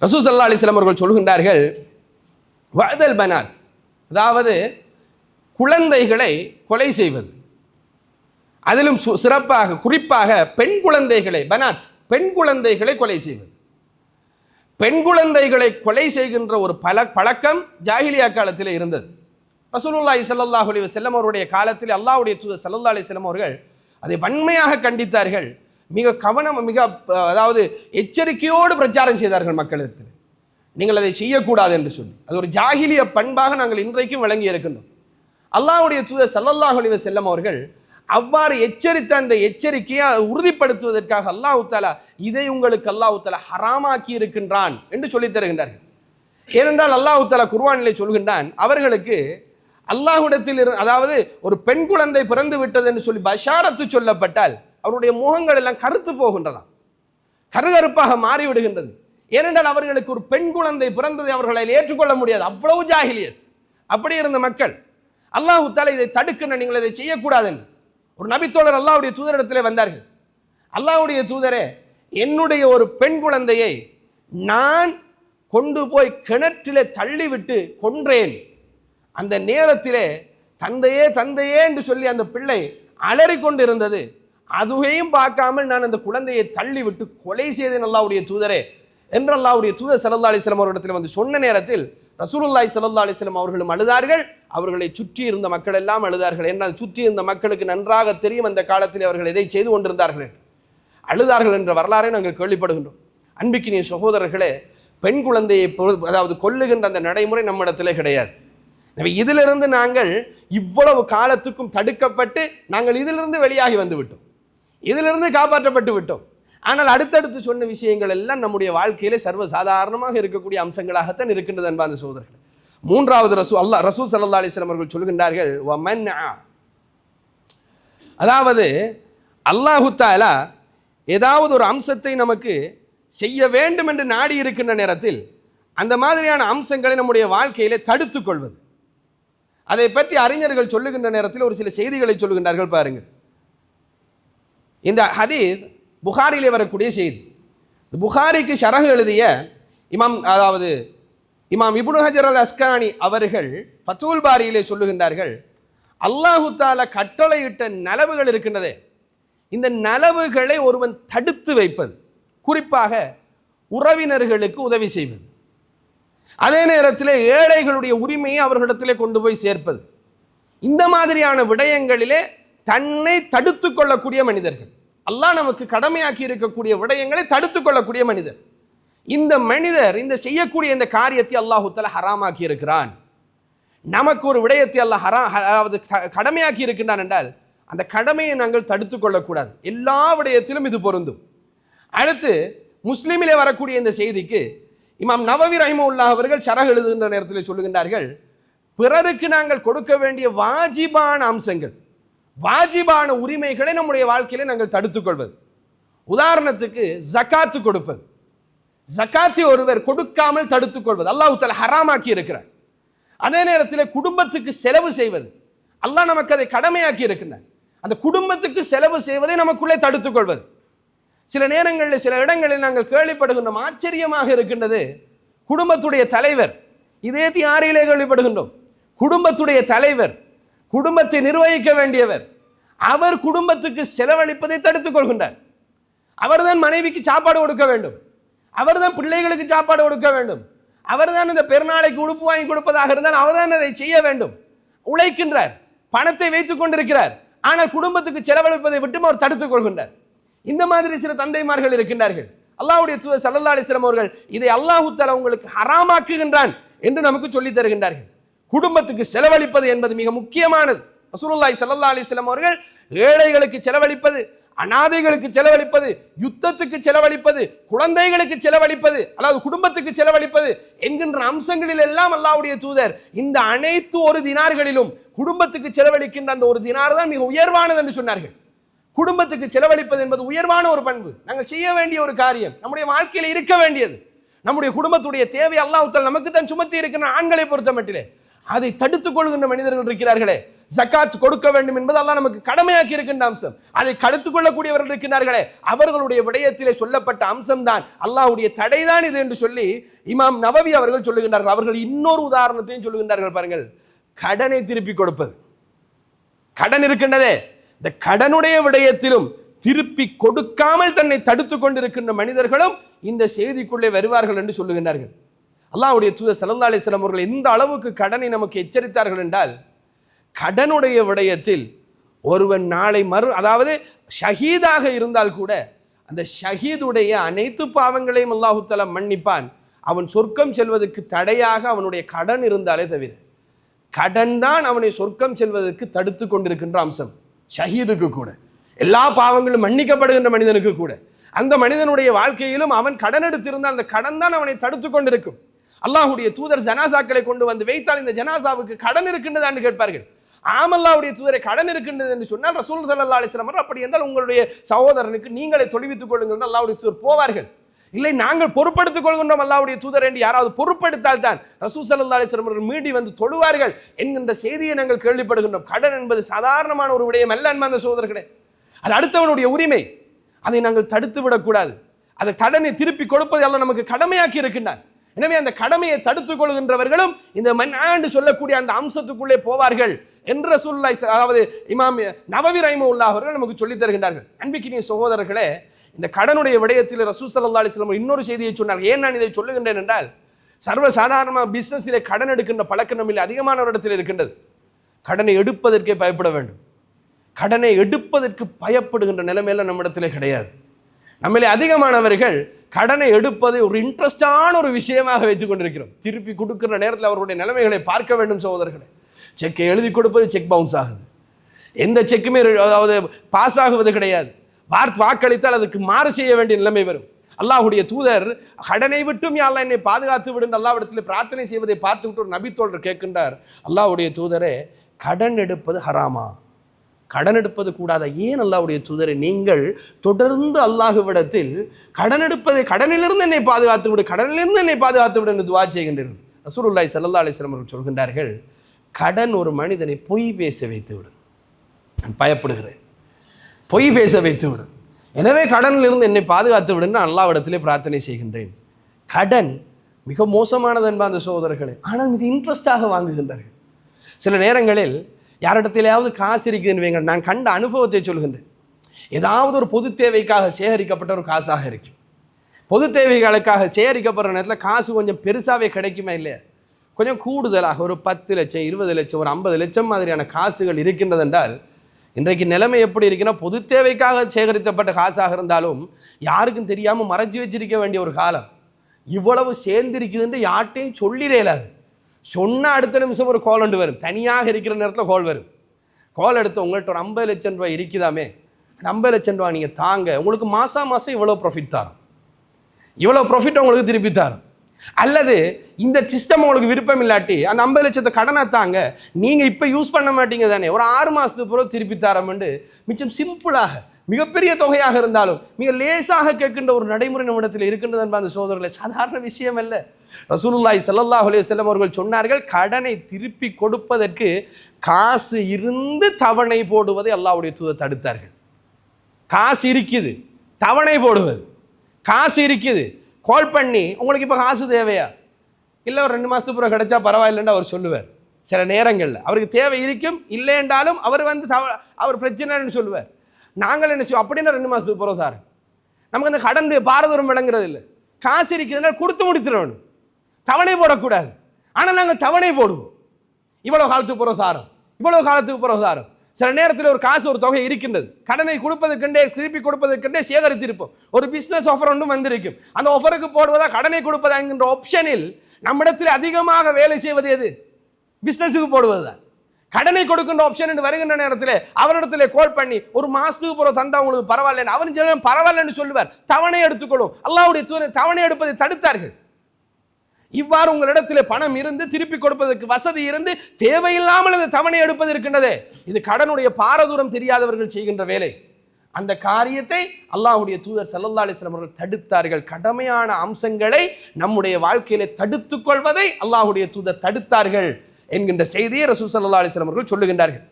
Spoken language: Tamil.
ரசூல் ஸல்லல்லாஹு அலைஹி வஸல்லம் அவர்கள் சொல்கின்றார்கள், வஅதல் பனாத், அதாவது குழந்தைகளை கொலை செய்வது, அதிலும் சிறப்பாக குறிப்பாக பெண் குழந்தைகளை, பனாத் பெண் குழந்தைகளை கொலை செய்வது. பெண் குழந்தைகளை கொலை செய்கின்ற ஒரு பழக்கம் ஜாஹிலியா காலத்தில் இருந்தது. ரசூலுல்லாஹி ஸல்லல்லாஹு அலைஹி வஸல்லம் அவருடைய காலத்தில் அல்லாஹ்வுடைய தூதர் ஸல்லல்லாஹு அலைஹி வஸல்லம் அவர்கள் அதை வன்மையாக கண்டித்தார்கள். மிக அதாவது எச்சரிக்கையோடு பிரச்சாரம் செய்தார்கள் மக்களிடத்தில், நீங்கள் அதை செய்யக்கூடாது என்று சொல்லி. அது ஒரு ஜாஹிலிய பண்பாக நாங்கள் இன்றைக்கும் வழங்கி இருக்கின்றோம். அல்லாஹ்வுடைய தூதர் ஸல்லல்லாஹு அலைஹி வஸல்லம் அவர்கள் அவ்வாறு எச்சரித்த அந்த எச்சரிக்கையை உறுதிப்படுத்துவதற்காக அல்லாஹ் தஆலா இதை உங்களுக்கு அல்லாஹ் தஆலா ஹராமாக்கி இருக்கின்றான் என்று சொல்லித் தருகின்றார்கள். ஏனென்றால் அல்லாஹ் தஆலா குர்ஆனிலே சொல்கின்றான், அவர்களுக்கு அல்லாஹ்விடத்தில் அதாவது ஒரு பெண் குழந்தை பிறந்து விட்டது என்று சொல்லி பஷாரத்து சொல்லப்பட்டால் அவருடைய முகங்கள் எல்லாம் கருத்து போகின்றதாம், கருகருப்பாக மாறிவிடுகின்றது. ஏனென்றால் அவர்களுக்கு ஒரு பெண் குழந்தை பிறந்ததை அவர்களை ஏற்றுக்கொள்ள முடியாது, அவ்வளவு ஜாஹிலியத். அப்படி இருந்த மக்கள் அல்லாஹ் தஆலா இதை தடுக்கின்ற, நீங்கள் இதை செய்யக்கூடாது. ஒரு நபித்தோழர் அல்லாஹ்வுடைய தூதரிடத்திலே வந்தார்கள். அல்லாஹ்வுடைய தூதரே, என்னுடைய ஒரு பெண் குழந்தையை நான் கொண்டு போய் கிணற்றிலே தள்ளிவிட்டு கொன்றேன். அந்த நேரத்திலே தந்தையே தந்தையே என்று சொல்லி அந்த பிள்ளை அலறிக்கொண்டு இருந்தது. அதுவையும் பார்க்காமல் நான் அந்த குழந்தையை தள்ளிவிட்டு கொலை செய்தேன் அல்லாஹ்வுடைய தூதரே என்று அல்லாஹ்வுடைய தூதர் ஸல்லல்லாஹு அலைஹி வஸல்லம் அவர்களிடத்தில் வந்து சொன்ன நேரத்தில் ரசூலுல்லாஹி ஸல்லல்லாஹு அலைஹி வஸல்லம் அவர்களும் அழுதார்கள், அவர்களை சுற்றி இருந்த மக்கள் எல்லாம் அழுதார்கள். என்னால் சுற்றி இருந்த மக்களுக்கு நன்றாக தெரியும் அந்த காலத்தில் அவர்கள் எதை செய்து கொண்டிருந்தார்கள், அழுதார்கள் என்ற வரலாறை நாங்கள் கேள்விப்படுகின்றோம். அன்பிக்கினிய சகோதரர்களே, பெண் குழந்தையை அதாவது கொல்லுகின்ற அந்த நடைமுறை நம்மிடத்திலே கிடையாது. இதிலிருந்து நாங்கள் இவ்வளவு காலத்துக்கும் தடுக்கப்பட்டு நாங்கள் இதிலிருந்து வெளியாகி வந்து விட்டோம், இதிலிருந்து காப்பாற்றப்பட்டு விட்டோம். ஆனால் அடுத்தடுத்து சொன்ன விஷயங்கள் எல்லாம் நம்முடைய வாழ்க்கையிலே சர்வசாதாரணமாக இருக்கக்கூடிய அம்சங்களாகத்தான் இருக்கின்றது அன்பார்ந்த சகோதரர்கள். மூன்றாவது ரசூல் ஸல்லல்லாஹு அலைஹி வஸல்லம் அவர்கள் சொல்கின்றார்கள், அதாவது அல்லாஹு தஆலா ஏதாவது ஒரு அம்சத்தை நமக்கு செய்ய வேண்டும் என்று நாடி இருக்கின்ற நேரத்தில் அந்த மாதிரியான அம்சங்களை நம்முடைய வாழ்க்கையிலே தடுத்துக் கொள்வது. அதை பற்றி அறிஞர்கள் சொல்லுகின்ற நேரத்தில் ஒரு சில செய்திகளை சொல்லுகின்றார்கள். பாருங்கள், இந்த ஹதீஸ் புகாரிலே வரக்கூடிய செய்தி. புகாரிக்கு ஷரஹ் எழுதிய இமாம் இப்னு ஹஜர் அல் அஸ்கலானி அவர்கள் ஃபத்ஹுல் பாரியிலே சொல்லுகின்றார்கள், அல்லாஹு தஆலா கட்டளையிட்ட நலவுகள் இருக்கின்றதே, இந்த நலவுகளை ஒருவன் தடுத்து வைப்பது, குறிப்பாக உறவினர்களுக்கு உதவி செய்வது, அதே நேரத்தில் ஏழைகளுடைய உரிமையை அவர்களிடத்திலே கொண்டு போய் சேர்ப்பது, இந்த மாதிரியான விடயங்களிலே தன்னை தடுத்து கொள்ளக்கூடிய மனிதர்கள், அல்லாஹ் நமக்கு கடமையாக்கி இருக்கக்கூடிய விடயங்களை தடுத்து கொள்ளக்கூடிய மனிதர், இந்த மனிதர் இந்த செய்யக்கூடிய இந்த காரியத்தை அல்லாஹு தஆலா ஹராமாக்கி இருக்கிறான். நமக்கு ஒரு விடயத்தை அல்லாஹ் அதாவது கடமையாக்கி இருக்கின்றான் என்றால் அந்த கடமையை நாங்கள் தடுத்து கொள்ளக்கூடாது. எல்லா விடயத்திலும் இது பொருந்தும். அடுத்து முஸ்லிமிலே வரக்கூடிய இந்த செய்திக்கு இமாம் நவவி ரஹிமஹுல்லாஹ் அவர்கள் ஷரஹ் எழுதுகின்ற நேரத்தில் சொல்லுகின்றார்கள், பிறருக்கு நாங்கள் கொடுக்க வேண்டிய வாஜிபான அம்சங்கள், வாஜிபான உரிமைகளை நம்முடைய வாழ்க்கையிலே நாங்கள் தடுத்துக்கொள்வது. உதாரணத்துக்கு ஜகாத்து கொடுப்பது, ஜகாத்தை ஒருவர் கொடுக்காமல் தடுத்துக்கொள்வது அல்லாஹ் தஆலா ஹராமாக்கி இருக்கிறார். அதே நேரத்தில் குடும்பத்துக்கு செலவு செய்வது அல்லாஹ் நமக்கு அதை கடமையாக்கி இருக்கின்றார். அந்த குடும்பத்துக்கு செலவு செய்வதை நமக்குள்ளே தடுத்துக்கொள்வது. சில நேரங்களில் சில இடங்களில் நாங்கள் கேள்விப்படுகின்றோம், ஆச்சரியமாக இருக்கின்றது, குடும்பத்துடைய தலைவர், இதே யாரிலே கேள்விப்படுகின்றோம், குடும்பத்துடைய தலைவர், குடும்பத்தை நிர்வகிக்க வேண்டியவர், அவர் குடும்பத்துக்கு செலவழிப்பதை தடுத்துக் கொள்கின்றார். அவர்தான் மனைவிக்கு சாப்பாடு கொடுக்க வேண்டும், அவர்தான் பிள்ளைகளுக்கு சாப்பாடு கொடுக்க வேண்டும், அவர்தான் இந்த பெருநாளைக்கு உடுப்பு வாங்கி கொடுப்பதாக இருந்தால் அவர்தான் அதை செய்ய வேண்டும். உழைக்கின்றார், பணத்தை வைத்துக் கொண்டிருக்கிறார், ஆனால் குடும்பத்துக்கு செலவழிப்பதை விட்டு அவர் தடுத்துக் கொள்கின்றார். இந்த மாதிரி சில தந்தைமார்கள் இருக்கின்றார்கள். அல்லாஹ்வுடைய தூதர் ஸல்லல்லாஹு அலைஹி வஸல்லம் அவர்கள் இதை அல்லாஹ் தஆலா உங்களுக்கு ஹராமாக்குகின்றான் என்று நமக்கு சொல்லி தருகின்றார்கள். குடும்பத்துக்கு செலவழிப்பது என்பது மிக முக்கியமானது. ரசூலுல்லாஹி ஸல்லல்லாஹு அலைஹி வஸல்லம் அவர்கள் ஏழைகளுக்கு செலவழிப்பது, அனாதைகளுக்கு செலவழிப்பது, யுத்தத்துக்கு செலவழிப்பது, குழந்தைகளுக்கு செலவழிப்பது, அதாவது குடும்பத்துக்கு செலவழிப்பது என்கின்ற அம்சங்களில் எல்லாம் அல்லாஹ்வுடைய தூதர் இந்த அனைத்து ஒரு தினார்களிலும் குடும்பத்துக்கு செலவழிக்கின்ற அந்த ஒரு தினார் தான் மிக உயர்வானது என்று சொன்னார்கள். குடும்பத்துக்கு செலவழிப்பது என்பது உயர்வான ஒரு பண்பு, நாங்கள் செய்ய வேண்டிய ஒரு காரியம், நம்முடைய வாழ்க்கையில் இருக்க வேண்டியது. நம்முடைய குடும்பத்துடைய தேவை அல்லாஹ் தஆலா நமக்கு தான் சுமத்தி இருக்கிற ஆண்களை பொறுத்த மட்டிலே அதை தடுத்துக் கொள்கின்ற மனிதர்கள் இருக்கிறார்களே, ஜக்காத் கொடுக்க வேண்டும் என்பது அல்லாஹ் நமக்கு கடமையாக்கி இருக்கின்ற அம்சம். அதை தடுத்துக் கொள்ளக்கூடியவர்கள் இருக்கிறார்களே, அவர்களுடைய விடயத்திலே சொல்லப்பட்ட அம்சம்தான் அல்லாஹ்வுடைய தடைதான் இது என்று சொல்லி இமாம் நவவி அவர்கள் சொல்லுகின்றார்கள். அவர்கள் இன்னொரு உதாரணத்தையும் சொல்லுகின்றார்கள். பாருங்கள், கடனை திருப்பி கொடுப்பது. கடன் இருக்கின்றதே, இந்த கடனுடைய விடயத்திலும் திருப்பி கொடுக்காமல் தன்னை தடுத்துக் கொண்டிருக்கின்ற மனிதர்களும் இந்த செய்திக்குள்ளே வருவார்கள் என்று சொல்லுகின்றார்கள். அல்லாஹ்வுடைய தூதர் ஸல்லல்லாஹு அலைஹி வஸல்லம் அவர்கள் எந்த அளவுக்கு கடனை நமக்கு எச்சரித்தார்கள் என்றால், கடனுடைய விடயத்தில் ஒருவன் நாளை அதாவது ஷஹீதாக இருந்தால் கூட அந்த ஷஹீதுடைய அனைத்து பாவங்களையும் அல்லாஹு தஆலா மன்னிப்பான். அவன் சொர்க்கம் செல்வதற்கு தடையாக அவனுடைய கடன் இருந்தாலே தவிர, கடன் தான் அவனை சொர்க்கம் செல்வதற்கு தடுத்து கொண்டிருக்கின்ற அம்சம். ஷஹீதுக்கு கூட எல்லா பாவங்களும் மன்னிக்கப்படுகின்ற மனிதனுக்கு கூட அந்த மனிதனுடைய வாழ்க்கையிலும் அவன் கடன் எடுத்திருந்தால் அந்த கடன் தான் அவனை தடுத்து கொண்டிருக்கும். அல்லாஹ்வுடைய தூதர் ஜனாசாக்களை கொண்டு வந்து வைத்தால் இந்த ஜனாசாவுக்கு கடன் இருக்கின்றதா என்று கேட்பார்கள். அல்லாஹ்வுடைய தூதரை கடன் இருக்கின்றது என்று சொன்னால் ரசூல் ஸல்லல்லாஹு அலைஹி வஸல்லம் அப்படி என்றால் உங்களுடைய சகோதரனுக்கு நீங்களே தொழுவித்துக் கொள்ளுங்கள் அல்லாஹ்வுடைய தூதர் போவார்கள். இல்லை, நாங்கள் பொறுப்படுத்திக் கொள்கின்றோம் அல்லாஹ்வுடைய தூதர் என்று யாராவது பொறுப்படுத்தால் தான் ரசூல் ஸல்லல்லாஹு அலைஹி வஸல்லம் மீடி வந்து தொழுவார்கள் என்கின்ற செய்தியை நாங்கள் கேள்விப்படுகின்றோம். கடன் என்பது சாதாரணமான ஒரு விடயம் அல்ல அன்பார்ந்த சகோதரர்களே. அது அடுத்தவனுடைய உரிமை, அதை நாங்கள் தடுத்து விடக்கூடாது. அந்த கடனை திருப்பி கொடுப்பதை அல்லாஹ் நமக்கு கடமையாக்கி இருக்கின்றான். எனவே அந்த கடமையை தடுத்துக் கொள்கின்றவர்களும் இந்த மன்ஆண்டு சொல்லக்கூடிய அந்த அம்சத்துக்குள்ளே போவார்கள் என்று ரசூலுல்லாஹி அதாவது இமாம் நவவி ரஹிமஹுல்லாஹ் அவர்கள் நமக்கு சொல்லித் தருகின்றார்கள். அன்பிற்கினிய சகோதரர்களே, இந்த கடனுடைய விடயத்தில் ரசூல் ஸல்லல்லாஹு அலைஹி வஸல்லம் இன்னொரு செய்தியை சொன்னார். ஏன் நான் இதை சொல்லுகின்றேன் என்றால், சர்வசாதாரணமாக பிசினஸிலே கடன் எடுக்கின்ற பழக்கம் நம்மில் அதிகமானவரிடத்தில் இருக்கின்றது. கடனை எடுப்பதற்கே பயப்பட வேண்டும். கடனை எடுப்பதற்கு பயப்படுகின்ற நிலைமையில நம்மிடத்திலே கிடையாது. நம்மளே அதிகமானவர்கள் கடனை எடுப்பதை ஒரு இன்ட்ரெஸ்டான ஒரு விஷயமாக வைத்துக் கொண்டிருக்கிறோம். திருப்பி கொடுக்கிற நேரத்தில் அவருடைய நிலைமைகளை பார்க்க வேண்டும் சகோதரர்களே. செக்கை எழுதி கொடுப்பது செக் பவுன்ஸ் ஆகுது. எந்த செக்குமே அதாவது பாஸ் ஆகுவது கிடையாது. வாக்களித்தால் அதுக்கு மாறு செய்ய வேண்டிய நிலைமை வரும். அல்லாஹ்வுடைய தூதர் கடனை விட்டும் யா அல்லாஹ் என்னை பாதுகாத்து விடு அல்லாஹ்விடத்தில் பிரார்த்தனை செய்வதை பார்த்துவிட்டு ஒரு நபி தோழர் கேட்கின்றார், அல்லாஹ்வுடைய தூதரே, கடன் எடுப்பது ஹராமா? கடன் எடுப்பது கூடாதா? ஏன் அல்லாஹ்வுடைய தூதரை நீங்கள் தொடர்ந்து அல்லாஹ்விடத்தில் கடன் எடுப்பதை கடனிலிருந்து என்னை பாதுகாத்து விடு, கடனிலிருந்து என்னை பாதுகாத்து விடு என்று துஆ செய்கின்றீர்கள்? ரசூலுல்லாஹி ஸல்லல்லாஹு அலைஹி வஸல்லம் அவர்கள் சொல்கின்றார்கள், கடன் ஒரு மனிதனை பொய் பேச வைத்து விடும். நான் பயப்படுகிறேன், பொய் பேச வைத்து விடும். எனவே கடனிலிருந்து என்னை பாதுகாத்து விடுன்னு அல்லாஹ்விடத்திலே பிரார்த்தனை செய்கின்றேன். கடன் மிக மோசமானது என்பார்ந்த சகோதரர்களே. ஆனால் மிக இன்ட்ரெஸ்டாக வாங்குகின்றார்கள். சில நேரங்களில் யாரிடத்திலேயாவது காசு இருக்குதுன்னு வைங்க, நான் கண்ட அனுபவத்தை சொல்கின்றேன். ஏதாவது ஒரு பொது தேவைக்காக சேகரிக்கப்பட்ட ஒரு காசாக இருக்கும். பொது தேவைகளுக்காக சேகரிக்கப்படுற நேரத்தில் காசு கொஞ்சம் பெருசாகவே கிடைக்குமா இல்லையா? கொஞ்சம் கூடுதலாக ஒரு 10 லட்சம் 20 லட்சம் ஒரு 50 லட்சம் மாதிரியான காசுகள் இருக்கின்றது என்றால், இன்றைக்கு நிலைமை எப்படி இருக்குன்னா, பொது தேவைக்காக சேகரிக்கப்பட்ட காசாக இருந்தாலும் யாருக்கும் தெரியாமல் மறைச்சி வச்சிருக்க வேண்டிய ஒரு காலம். இவ்வளவு சேர்ந்திருக்குதுன்னு யார்ட்டையும் சொல்லிடலாது. சொன்னால் அடுத்த நிமிஷம் ஒரு கோல் ஒன்று வரும். தனியாக இருக்கிற நேரத்தில் கோல் வரும். கோல் எடுத்து உங்கள்கிட்ட ஒரு 50 லட்சம் ரூபாய் இருக்குதாமே, அந்த 50 லட்சம் ரூபாய் நீங்கள் தாங்க, உங்களுக்கு மாதம் இவ்வளோ ப்ராஃபிட் தரும், இவ்வளோ ப்ராஃபிட் உங்களுக்கு திருப்பி தரும். அல்லது இந்த சிஸ்டம் உங்களுக்கு விருப்பம் இல்லாட்டி அந்த 50 லட்சத்தை கடனை தாங்க, நீங்கள் இப்போ யூஸ் பண்ண மாட்டீங்க தானே, ஒரு 6 மாதத்துக்கு பிறகு திருப்பி தரமென்று மிச்சம் சிம்பிளாக மிகப்பெரிய தொகையாக இருந்தாலும் மிக லேசாக கேட்கின்ற ஒரு நடைமுறை நம்மிடத்தில் இருக்கின்றது என்பது அந்த சோதரர்களை சாதாரண விஷயம் அல்ல. ரசூலுல்லாஹி ஸல்லல்லாஹு அலைஹி வஸல்லம் அவர்கள் சொன்னார்கள், கடனை திருப்பி கொடுப்பதற்கு காசு இருந்து தவணை போடுவதை அல்லாஹ்வுடைய தூதர் தடுத்தார்கள். காசு இருக்குது, தவணை போடுவது. காசு இருக்குது, கால் பண்ணி உங்களுக்கு இப்போ காசு தேவையா, இல்லை ஒரு 2 மாதத்துக்கு பிறகு கிடைச்சா பரவாயில்லைன்னு அவர் சொல்லுவார். சில நேரங்களில் அவருக்கு தேவை இருக்கும், இல்லை என்றாலும் அவர் அவர் பிரச்சனைன்னு சொல்லுவார். நாங்கள் என்ன செய்வோம், அப்படின்னா 2 மாதத்துக்கு பிறகு தாரு. நமக்கு அந்த கடன் பாரதூரம் விளங்குறது இல்லை. காசு இருக்குதுன்னா கொடுத்து முடித்துடணும், தவணை போடக்கூடாது. ஆனால் நாங்கள் தவணை போடுவோம். இவ்வளோ காலத்துக்கு பிறகு தாரோம், இவ்வளோ காலத்துக்கு பிறகு தாரோம். சில நேரத்தில் ஒரு காசு ஒரு தொகை இருக்கின்றது, கடனை கொடுப்பதற்கெண்டே திருப்பி கொடுப்பதற்கெண்டே சேகரித்திருப்போம். ஒரு பிஸ்னஸ் ஆஃபர் ஒன்றும் வந்திருக்கும், அந்த ஆஃபருக்கு போடுவதா கடனை கொடுப்பதா என்கின்ற ஆப்ஷனில் நம்மிடத்தில் அதிகமாக வேலை செய்வது எது? பிஸ்னஸுக்கு போடுவது தான். கடனை கொடுக்கின்ற ஆப்ஷன் என்று வருகின்ற நேரத்தில் அவரிடத்தில் கால் பண்ணி ஒரு மாதத்துக்கு பிறகு தந்தா உங்களுக்கு பரவாயில்லைன்னு அவன் சொல்ல பரவாயில்லைன்னு சொல்லுவார். தவணை எடுத்துக்கொள்ளும். அல்லாஹ்வுடைய தூதர் தவணை எடுப்பதை தடுத்தார்கள். இவ்வாறு உங்களிடத்தில் பணம் இருந்து திருப்பி கொடுப்பதற்கு வசதி இருந்து தேவையில்லாமல் இந்த தவணை எடுப்பது இருக்கின்றதே, இது கடனுடைய பாரதூரம் தெரியாதவர்கள் செய்கின்ற வேலை. அந்த காரியத்தை அல்லாஹ்வுடைய தூதர் ஸல்லல்லாஹு அலைஹி வஸல்லம் அவர்கள் தடுத்தார்கள். கடமையான அம்சங்களை நம்முடைய வாழ்க்கையிலே தடுத்துக் கொள்வதை அல்லாஹ்வுடைய தூதர் தடுத்தார்கள் என்கின்ற செய்தியை ரசூல் ஸல்லல்லாஹு அலைஹி வஸல்லம் அவர்கள் சொல்லுகின்றார்கள்.